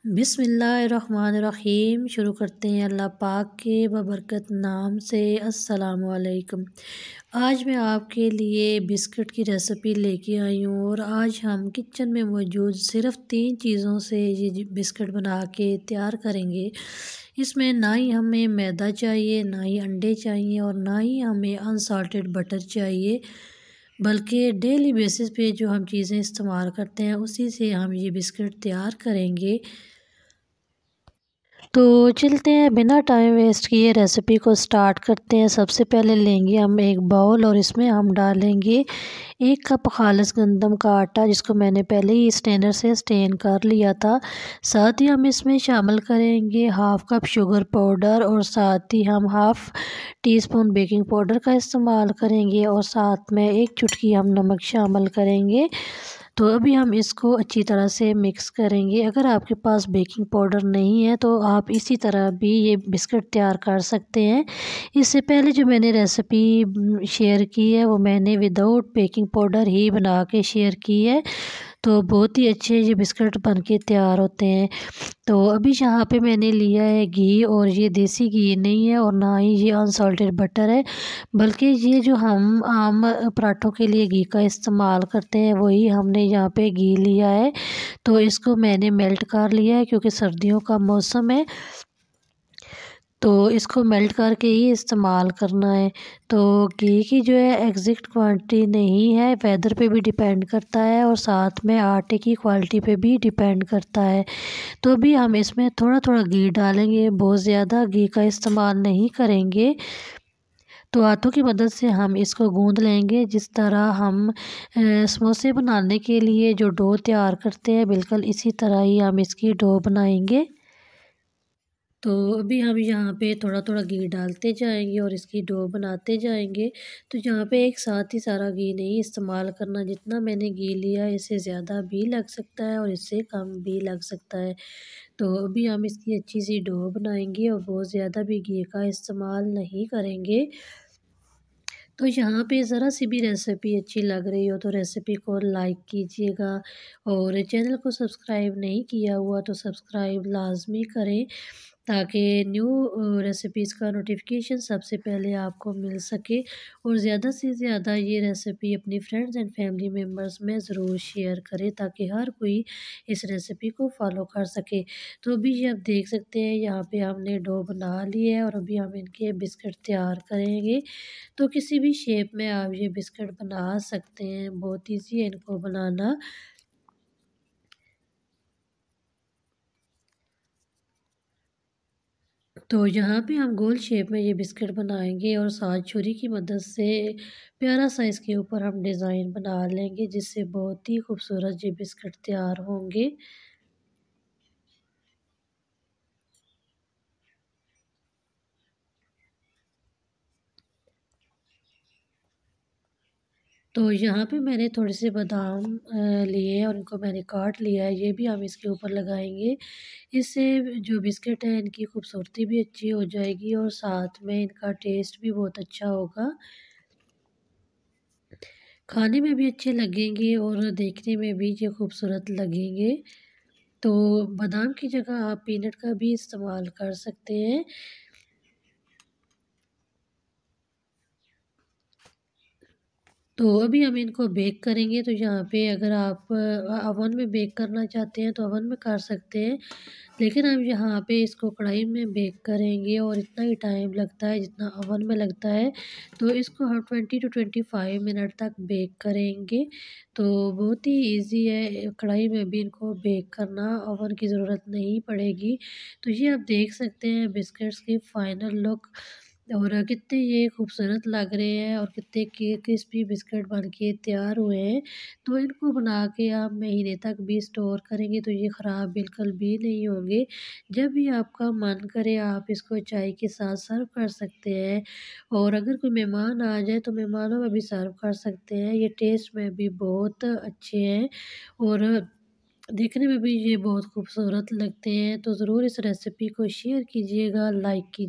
बिस्मिल्लाहिर्रहमानिर्रहीम। शुरू करते हैं अल्लाह पाक के बबरकत नाम से। अस्सलामु अलैकुम। आज मैं आपके लिए बिस्किट की रेसिपी लेके आई हूँ और आज हम किचन में मौजूद सिर्फ़ 3 चीज़ों से ये बिस्किट बना के तैयार करेंगे। इसमें ना ही हमें मैदा चाहिए, ना ही अंडे चाहिए और ना ही हमें अनसाल्टेड बटर चाहिए, बल्कि डेली बेसिस पे जो हम चीज़ें इस्तेमाल करते हैं उसी से हम ये बिस्किट तैयार करेंगे। तो चलते हैं, बिना टाइम वेस्ट किए रेसिपी को स्टार्ट करते हैं। सबसे पहले लेंगे हम एक बाउल और इसमें हम डालेंगे 1 कप खालिस गंदम का आटा, जिसको मैंने पहले ही स्ट्रेनर से स्ट्रेन कर लिया था। साथ ही हम इसमें शामिल करेंगे हाफ़ कप शुगर पाउडर और साथ ही हम half tea spoon baking powder का इस्तेमाल करेंगे और साथ में 1 चुटकी हम नमक शामिल करेंगे। तो अभी हम इसको अच्छी तरह से मिक्स करेंगे। अगर आपके पास बेकिंग पाउडर नहीं है तो आप इसी तरह भी ये बिस्किट तैयार कर सकते हैं। इससे पहले जो मैंने रेसिपी शेयर की है वो मैंने विदाउट बेकिंग पाउडर ही बना के शेयर की है, तो बहुत ही अच्छे ये बिस्किट बन के तैयार होते हैं। तो अभी यहाँ पे मैंने लिया है घी, और ये देसी घी नहीं है और ना ही ये अनसॉल्टेड बटर है, बल्कि ये जो हम आम पराठों के लिए घी का इस्तेमाल करते हैं वही हमने यहाँ पे घी लिया है। तो इसको मैंने मेल्ट कर लिया है क्योंकि सर्दियों का मौसम है, तो इसको मेल्ट करके ही इस्तेमाल करना है। तो घी की जो है एग्जैक्ट क्वांटिटी नहीं है, वेदर पे भी डिपेंड करता है और साथ में आटे की क्वालिटी पे भी डिपेंड करता है। तो अभी हम इसमें थोड़ा थोड़ा घी डालेंगे, बहुत ज़्यादा घी का इस्तेमाल नहीं करेंगे। तो हाथों की मदद से हम इसको गूंद लेंगे, जिस तरह हम समोसे बनाने के लिए जो डो तैयार करते हैं बिल्कुल इसी तरह ही हम इसकी डो बनाएंगे। तो अभी हम यहाँ पे थोड़ा थोड़ा घी डालते जाएंगे और इसकी डो बनाते जाएंगे। तो यहाँ पे एक साथ ही सारा घी नहीं इस्तेमाल करना, जितना मैंने घी लिया है इससे ज़्यादा भी लग सकता है और इससे कम भी लग सकता है। तो अभी हम इसकी अच्छी सी डो बनाएंगे और बहुत ज़्यादा भी घी का इस्तेमाल नहीं करेंगे। तो यहाँ पे ज़रा सी भी रेसिपी अच्छी लग रही हो तो रेसिपी को लाइक कीजिएगा, और चैनल को सब्सक्राइब नहीं किया हुआ तो सब्सक्राइब लाजमी करें, ताकि न्यू रेसिपीज़ का नोटिफिकेशन सबसे पहले आपको मिल सके। और ज़्यादा से ज़्यादा ये रेसिपी अपनी फ्रेंड्स एंड फैमिली मेम्बर्स में ज़रूर शेयर करें, ताकि हर कोई इस रेसिपी को फॉलो कर सके। तो अभी ये आप देख सकते हैं यहाँ पे हमने डो बना ली है और अभी हम इनके बिस्किट तैयार करेंगे। तो किसी भी शेप में आप ये बिस्किट बना सकते हैं, बहुत ईज़ी है इनको बनाना। तो यहाँ पे हम गोल शेप में ये बिस्किट बनाएंगे और साथ छुरी की मदद से प्यारा सा इसके ऊपर हम डिज़ाइन बना लेंगे, जिससे बहुत ही खूबसूरत ये बिस्किट तैयार होंगे। तो यहाँ पे मैंने थोड़े से बादाम लिए हैं और इनको मैंने काट लिया है, ये भी हम इसके ऊपर लगाएंगे। इससे जो बिस्किट है इनकी खूबसूरती भी अच्छी हो जाएगी और साथ में इनका टेस्ट भी बहुत अच्छा होगा। खाने में भी अच्छे लगेंगे और देखने में भी ये खूबसूरत लगेंगे। तो बादाम की जगह आप पीनट का भी इस्तेमाल कर सकते हैं। तो अभी हम इनको बेक करेंगे। तो यहाँ पे अगर आप ओवन में बेक करना चाहते हैं तो ओवन में कर सकते हैं, लेकिन हम यहाँ पे इसको कढ़ाई में बेक करेंगे और इतना ही टाइम लगता है जितना ओवन में लगता है। तो इसको हम 20 टू 25 मिनट तक बेक करेंगे। तो बहुत ही इजी है, कढ़ाई में भी इनको बेक करना, ओवन की ज़रूरत नहीं पड़ेगी। तो ये आप देख सकते हैं बिस्किट्स की फ़ाइनल लुक, और कितने ये खूबसूरत लग रहे हैं और कितने क्रिस्पी बिस्किट बन के तैयार हुए हैं। तो इनको बना के आप महीने तक भी स्टोर करेंगे तो ये ख़राब बिल्कुल भी नहीं होंगे। जब भी आपका मन करे आप इसको चाय के साथ सर्व कर सकते हैं, और अगर कोई मेहमान आ जाए तो मेहमानों में भी सर्व कर सकते हैं। ये टेस्ट में भी बहुत अच्छे हैं और देखने में भी ये बहुत खूबसूरत लगते हैं। तो ज़रूर इस रेसिपी को शेयर कीजिएगा, लाइक कीजिए।